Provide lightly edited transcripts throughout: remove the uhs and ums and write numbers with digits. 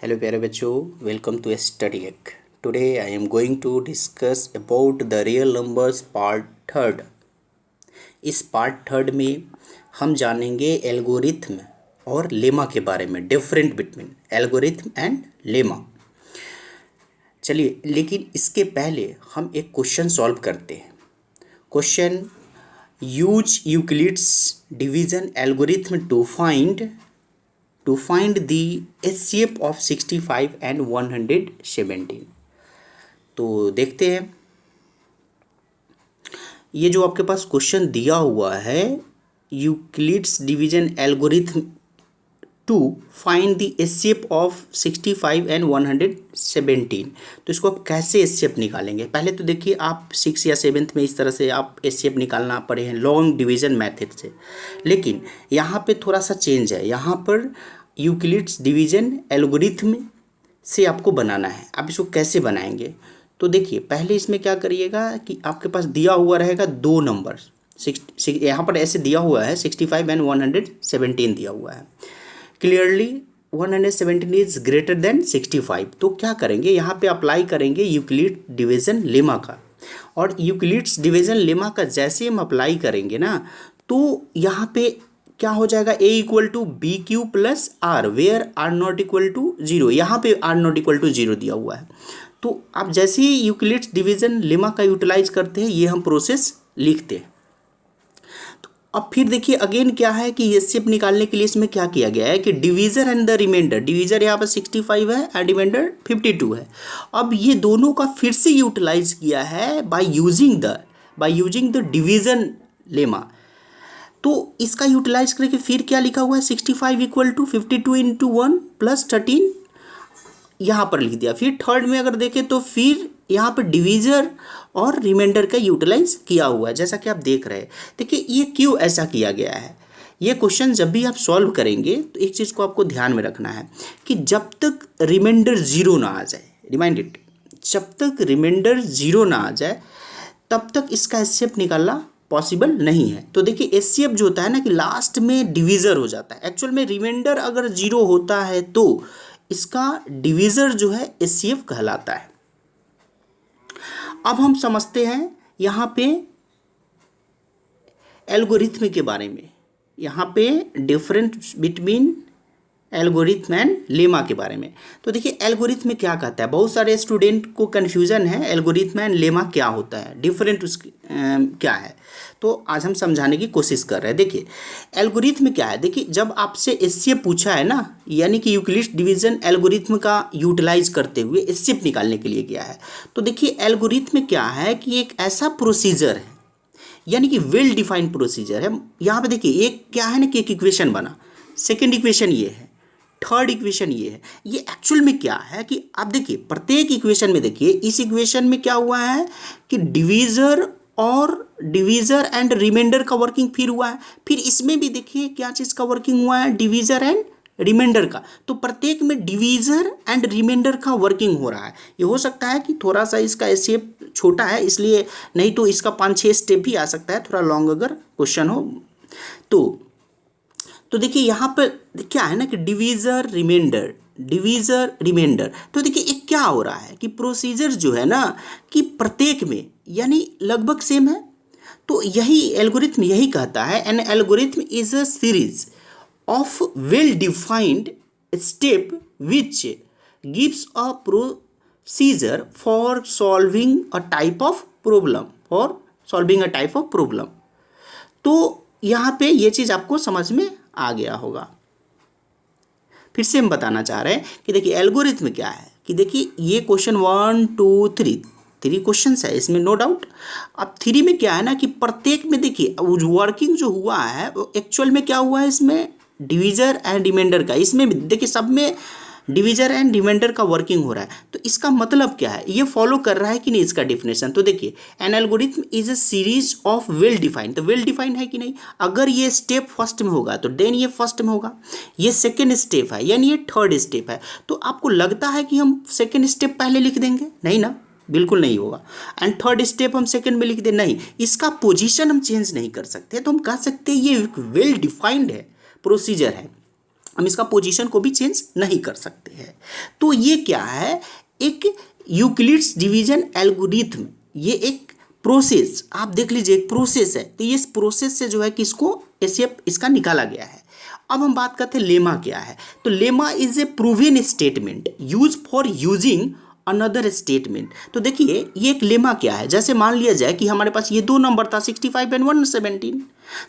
Hello प्यारे बच्चों, welcome to study एक। Today I am going to discuss about the real numbers part third. इस part third में हम जानेंगे एल्गोरिथम और लेमा के बारे में, different between algorithm and lemma. चलिए, लेकिन इसके पहले हम एक क्वेश्चन सॉल्व करते हैं। Question: use Euclid's division algorithm to find the HCF of 65 and 117। तो देखते हैं, ये जो आपके पास क्वेश्चन दिया हुआ है, Euclid's division algorithm to find the HCF of 65 and 117। तो इसको आप कैसे HCF निकालेंगे? पहले तो देखिए, आप 6 या 7th में इस तरह से आप HCF निकालना पड़े हैं लॉन्ग डिवीजन मेथड से, लेकिन यहाँ पे थोड़ा सा चेंज है। यहाँ पर यूक्लिड्स डिवीजन एल्गोरिथम से आपको बनाना है। आप इसको कैसे बनाएंगे? तो देखिए, पहले इसमें क्या करिएगा कि आपके पास दिया हुआ रहेगा दो नंबर, यहाँ पर ऐसे दिया हुआ है 65 एंड 117 दिया हुआ है। Clearly 117 is greater than 65। तो क्या करेंगे, यहाँ पे अप्लाई करेंगे यूक्लिड डिवीजन लेमा का। और यूक्लिड्स डिवीजन लेमा का जैसे हम अप्लाई करेंगे ना, तो यहाँ पे क्या हो जाएगा, a equal to B Q plus R, where R not equal to 0। यहाँ पे आर नॉट इक्वल टू 0 दिया हुआ है। तो आप जैसे ही यूक्लिड्स डिवीजन लेमा का यूटिलाइज करते हैं, ये हम प्रोसेस लिखते हैं। तो अब फिर देखिए अगेन क्या है कि HCF निकालने के लिए इसमें क्या किया गया है कि divisor and the remainder, divisor यहाँ पर 65 है एंड रिमाइंडर 52 है। अब ये दोनों का फिर से यूटिलाइज किया है by using the division lemma. तो इसका यूटिलाइज करके फिर क्या लिखा हुआ है, 65 इक्वल टू 52 इंटू 1 प्लस 13 यहाँ पर लिख दिया। फिर थर्ड में अगर देखें तो फिर यहाँ पर डिवीजर और रिमाइंडर का यूटिलाइज किया हुआ है, जैसा कि आप देख रहे हैं। देखिए ये क्यों ऐसा किया गया है। ये क्वेश्चन जब भी आप सॉल्व करेंगे तो एक चीज़ को आपको ध्यान में रखना है कि जब तक रिमाइंडर 0 ना आ जाए, रिमाइंड इट, जब तक रिमाइंडर 0 ना आ जाए तब तक इसका HCF निकालना पॉसिबल नहीं है। तो देखिए HCF जो होता है ना कि लास्ट में डिवीज़र हो जाता है। एक्चुअल में रिमाइंडर अगर 0 होता है तो इसका डिवीज़र जो है HCF कहलाता है। अब हम समझते हैं यहाँ पे एल्गोरिथम के बारे में, यहाँ पे different between algorithm and lemma के बारे में। तो देखिए एल्गोरिथम में क्या कहता है, बहुत सारे स्टूडेंट को कन्फ्यूज़न है एल्गोरिथम एंड लेमा क्या होता है, डिफरेंट क्या है। तो आज हम समझाने की कोशिश कर रहे हैं। देखिए एल्गोरिथम क्या है, देखिए जब आपसे HCF पूछा है ना, यानी कि यूक्लिड्स डिवीजन एल्गोरिथम का यूटिलाइज करते हुए HCF निकालने के लिए गया है। तो देखिए एल्गोरिथम क्या है कि एक ऐसा प्रोसीजर है, यानी कि वेल डिफाइंड प्रोसीजर है। यहाँ पे देखिए एक क्या है ना कि एक इक्वेशन बना, सेकेंड इक्वेशन ये है, थर्ड इक्वेशन ये है। ये एक्चुअल में क्या है कि आप देखिए प्रत्येक इक्वेशन में, देखिए इस इक्वेशन में क्या हुआ है कि डिवीजर एंड रिमाइंडर का वर्किंग फिर हुआ है। फिर इसमें भी देखिए क्या चीज़ का वर्किंग हुआ है, डिवीजर एंड रिमाइंडर का। तो प्रत्येक में डिवीजर एंड रिमाइंडर का वर्किंग हो रहा है। ये हो सकता है कि थोड़ा सा इसका HCF छोटा है इसलिए, नहीं तो इसका 5-6 स्टेप भी आ सकता है, थोड़ा लॉन्ग अगर क्वेश्चन हो तो देखिए यहाँ पर क्या है ना कि डिवीजर रिमाइंडर। तो देखिए एक क्या हो रहा है कि प्रोसीजर जो है ना कि प्रत्येक में यानी लगभग सेम है। तो यही एल्गोरिथम यही कहता है, an algorithm is a series of well defined step which gives a procedure for solving a type of problem. तो यहाँ पे ये चीज़ आपको समझ में आ गया होगा। फिर से हम बताना चाह रहे हैं कि देखिए एल्गोरिथम क्या है कि देखिए ये क्वेश्चन 1 2 3 क्वेश्चन है, इसमें नो डाउट। अब 3 में क्या है ना कि प्रत्येक में देखिए वर्किंग जो हुआ है वो एक्चुअल में क्या हुआ है, इसमें डिवीजर एंड रिमाइंडर का, इसमें देखिए सब में डिवीजर एंड रिमाइंडर का वर्किंग हो रहा है। तो इसका मतलब क्या है, ये फॉलो कर रहा है कि नहीं इसका डिफिनेशन। तो देखिए an algorithm is a series of well defined. तो वेल डिफाइंड है कि नहीं, अगर ये स्टेप फर्स्ट में होगा तो देन ये फर्स्ट में होगा, ये सेकेंड स्टेप है यानी ये थर्ड स्टेप है। तो आपको लगता है कि हम सेकेंड स्टेप पहले लिख देंगे? नहीं ना, बिल्कुल नहीं होगा। एंड थर्ड स्टेप हम सेकेंड में लिख दे, नहीं, इसका पोजीशन हम चेंज नहीं कर सकते। तो हम कह सकते हैं ये वेल डिफाइंड है, प्रोसीजर है, हम इसका पोजीशन को भी चेंज नहीं कर सकते। पे है। तो ये क्या है, एक यूक्लिड्स डिवीजन एल्गोरिथम, ये एक प्रोसेस, आप देख लीजिए एक प्रोसेस है। तो ये इस प्रोसेस से जो है कि इसको एसएफ इसका निकाला गया है। अब हम बात करते हैं लेमा क्या है। तो lemma is a proven statement use for using another statement. तो देखिए ये एक लेमा क्या है, जैसे मान लिया जाए कि हमारे पास ये दो नंबर था 65 एंड 117।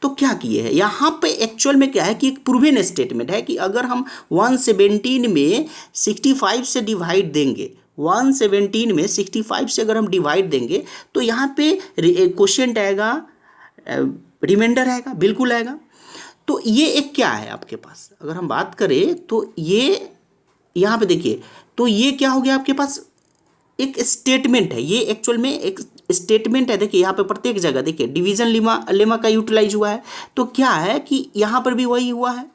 तो क्या किए हैं यहाँ पे एक्चुअल में क्या है कि एक प्रूवन स्टेटमेंट है कि अगर हम 117 में 65 से डिवाइड देंगे, 117 में 65 से अगर हम डिवाइड देंगे तो यहाँ पे क्वेश्चन आएगा, रिमाइंडर आएगा, बिल्कुल आएगा। तो ये एक क्या है आपके पास, अगर हम बात करें तो ये यहाँ पे देखिए, तो ये क्या हो गया आपके पास, एक स्टेटमेंट है, ये एक्चुअल में एक स्टेटमेंट है। देखिए यहाँ पे प्रत्येक जगह देखिए डिवीजन लेमा का यूटिलाइज हुआ है। तो क्या है कि यहाँ पर भी वही हुआ है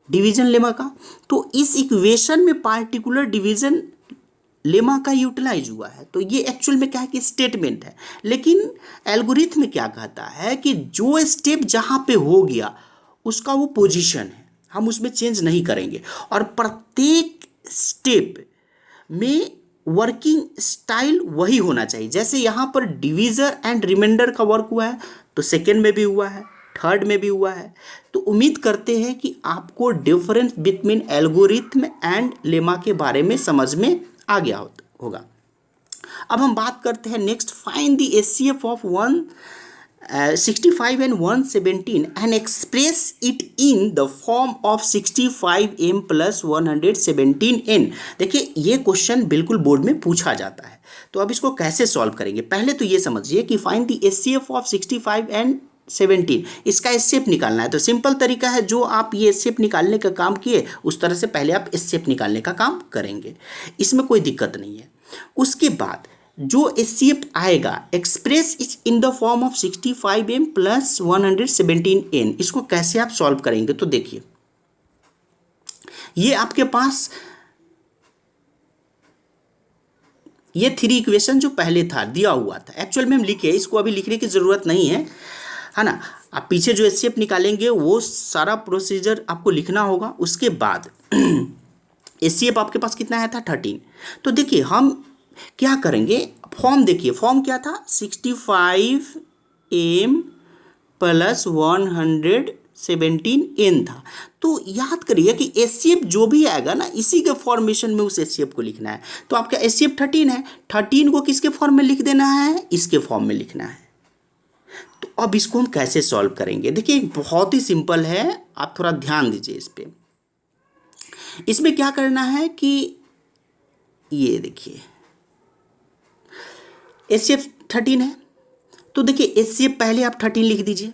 डिवीजन लेमा का। तो इस इक्वेशन में पार्टिकुलर डिवीजन लेमा का यूटिलाइज हुआ है। तो ये एक्चुअल में क्या है कि स्टेटमेंट है। लेकिन एल्गोरिथम में क्या कहता है कि जो स्टेप जहाँ पे हो गया उसका वो पोजीशन है, हम उसमें चेंज नहीं करेंगे। और प्रत्येक स्टेप में वर्किंग स्टाइल वही होना चाहिए। जैसे यहाँ पर डिवीजर एंड रिमाइंडर का वर्क हुआ है तो सेकेंड में भी हुआ है, थर्ड में भी हुआ है। तो उम्मीद करते हैं कि आपको difference between algorithm and lemma के बारे में समझ में आ गया होगा। अब हम बात करते हैं next, find the HCF of 165 and 117 and express it in the form of 65m plus 117n। देखिए ये क्वेश्चन बिल्कुल बोर्ड में पूछा जाता है। तो अब इसको कैसे सॉल्व करेंगे, पहले तो ये समझिए कि find the HCF of 65 and 17, इसका एचसीएफ निकालना है। तो सिंपल तरीका है, जो आप ये एचसीएफ निकालने का काम किए उस तरह से पहले आप एचसीएफ निकालने का काम करेंगे, इसमें कोई दिक्कत नहीं है। उसके बाद जो एचसीएफ आएगा express is in the form of 65m plus 117n, इसको कैसे आप सॉल्व करेंगे। तो देखिए ये आपके पास ये थ्री इक्वेशन जो पहले था दिया हुआ था, एक्चुअल में हम लिखे, इसको अभी लिखने की ज़रूरत नहीं है ना। आप पीछे जो एचसीएफ निकालेंगे वो सारा प्रोसीजर आपको लिखना होगा। उसके बाद एचसीएफ आपके पास कितना आया था 13। तो देखिए हम क्या करेंगे, फॉर्म देखिए, फॉर्म क्या था 65m प्लस 117n था। तो याद करिए कि एचसीएफ जो भी आएगा ना इसी के फॉर्मेशन में उस एचसीएफ को लिखना है। तो आपका एचसीएफ 13 है, 13 को किसके फॉर्म में लिख देना है, इसके फॉर्म में लिखना है। तो अब इसको हम कैसे सॉल्व करेंगे, देखिए बहुत ही सिंपल है, आप थोड़ा ध्यान दीजिए इस पे। इसमें क्या करना है कि ये देखिए एचसीएफ 13 है, तो देखिए एचसीएफ पहले आप 13 लिख दीजिए।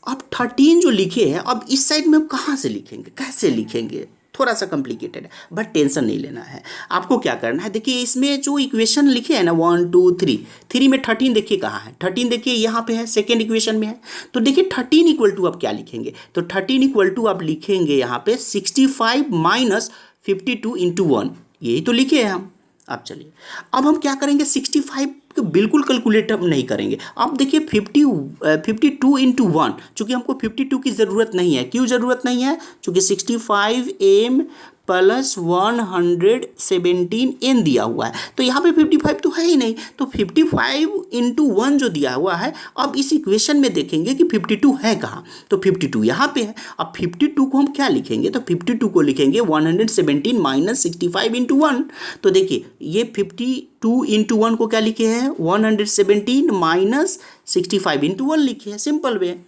अब 13 जो लिखे हैं, अब इस साइड में हम कहाँ से लिखेंगे, कैसे लिखेंगे, थोड़ा सा कॉम्प्लिकेटेड है, बट टेंशन नहीं लेना है। आपको क्या करना है, देखिए इसमें जो इक्वेशन लिखे हैं ना 1 2 3, 3 में 13 देखिए कहाँ है, 13 देखिए यहाँ पे है, सेकेंड इक्वेशन में है। तो देखिए 13 इक्वल टू आप क्या लिखेंगे, तो 13 इक्वल टू आप लिखेंगे यहाँ पे 65 माइनस 52 इंटू 1, यही तो लिखे हैं हम। अब चलिए अब हम क्या करेंगे, 65 को बिल्कुल कैलकुलेट हम नहीं करेंगे। अब देखिए 52 इंटू 1, चूँकि हमको 52 की ज़रूरत नहीं है। क्यों ज़रूरत नहीं है, चूँकि 65m प्लस 117n दिया हुआ है, तो यहाँ पे 55 तो है ही नहीं। तो 55 इंटू 1 जो दिया हुआ है, अब इस इक्वेशन में देखेंगे कि 52 है कहाँ, तो 52 यहाँ पे है। अब 52 को हम क्या लिखेंगे, तो 52 को लिखेंगे 117 माइनस 65 इंटू 1। तो देखिए ये 52 इंटू 1 को क्या लिखे हैं, 117 माइनस 65 इंटू 1 लिखे हैं, सिंपल वे।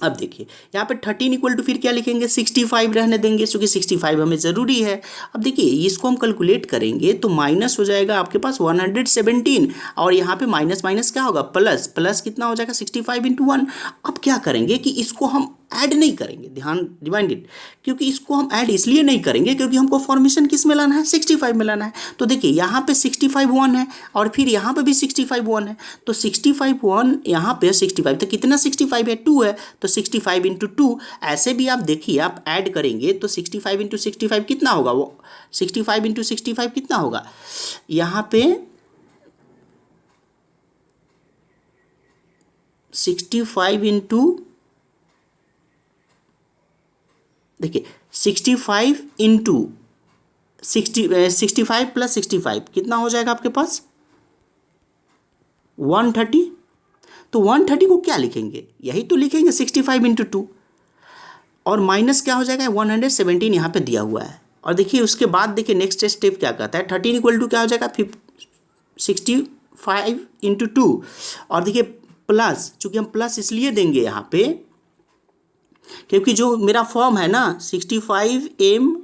अब देखिए यहाँ पे 13 इक्वल टू फिर क्या लिखेंगे, 65 रहने देंगे क्योंकि 65 हमें ज़रूरी है। अब देखिए इसको हम कैलकुलेट करेंगे तो माइनस हो जाएगा आपके पास 117, और यहाँ पे माइनस माइनस क्या होगा, प्लस, प्लस कितना हो जाएगा 65 इंटू 1। अब क्या करेंगे कि इसको हम ऐड नहीं करेंगे, ध्यान रिमाइंडेड, क्योंकि इसको हम ऐड इसलिए नहीं करेंगे क्योंकि हमको फॉर्मेशन किस में लाना है, 65 में लाना है। तो देखिए यहाँ पे 65 1 है और फिर यहाँ पे भी 65 1 है, तो 65 1 यहाँ पे 65, तो कितना 65 है, 2 है, तो 65 इंटू 2। ऐसे भी आप देखिए आप ऐड करेंगे तो 65 इंटू 65 कितना होगा, वो 65 इंटू 65 कितना होगा, यहाँ पे 65 इंटू, देखिए 65 इंटू 65 प्लस 65 कितना हो जाएगा आपके पास 130। तो 130 को क्या लिखेंगे, यही तो लिखेंगे 65 इंटू 2, और माइनस क्या हो जाएगा 117 यहाँ पे दिया हुआ है। और देखिए उसके बाद देखिए नेक्स्ट स्टेप क्या कहता है, 13 इक्वल टू क्या हो जाएगा 65 इंटू 2, और देखिए प्लस, चूंकि हम प्लस इसलिए देंगे यहाँ पे क्योंकि जो मेरा फॉर्म है ना 65m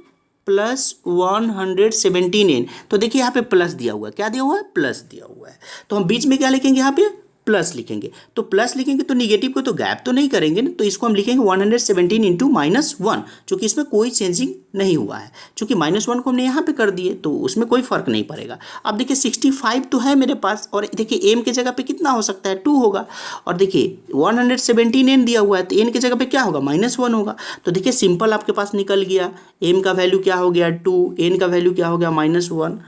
प्लस 117n, तो देखिए यहाँ पे प्लस दिया हुआ है, क्या दिया हुआ है प्लस दिया हुआ है, तो हम बीच में क्या लिखेंगे यहाँ पे प्लस लिखेंगे। तो प्लस लिखेंगे तो निगेटिव को तो गैप तो नहीं करेंगे ना, तो इसको हम लिखेंगे 117 इंटू -1, चूंकि इसमें कोई चेंजिंग नहीं हुआ है, चूंकि -1 को हमने यहाँ पे कर दिए तो उसमें कोई फर्क नहीं पड़ेगा। अब देखिए 65 तो है मेरे पास, और देखिए m के जगह पे कितना हो सकता है 2 होगा, और देखिए 117n दिया हुआ है तो n की जगह पे क्या होगा -1 होगा। तो देखिए सिंपल आपके पास निकल गया, m का वैल्यू क्या हो गया 2, n का वैल्यू क्या हो गया -1।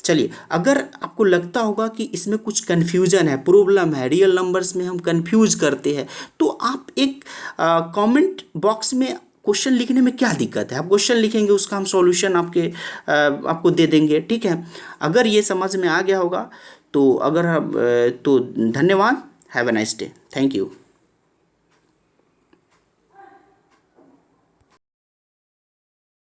चलिए, अगर आपको लगता होगा कि इसमें कुछ कन्फ्यूजन है, प्रॉब्लम है, रियल नंबर्स में हम कन्फ्यूज करते हैं, तो आप एक कमेंट बॉक्स में क्वेश्चन लिखने में क्या दिक्कत है, आप क्वेश्चन लिखेंगे उसका हम सॉल्यूशन आपको दे देंगे, ठीक है। अगर ये समझ में आ गया होगा तो तो धन्यवाद, have a nice day, thank you.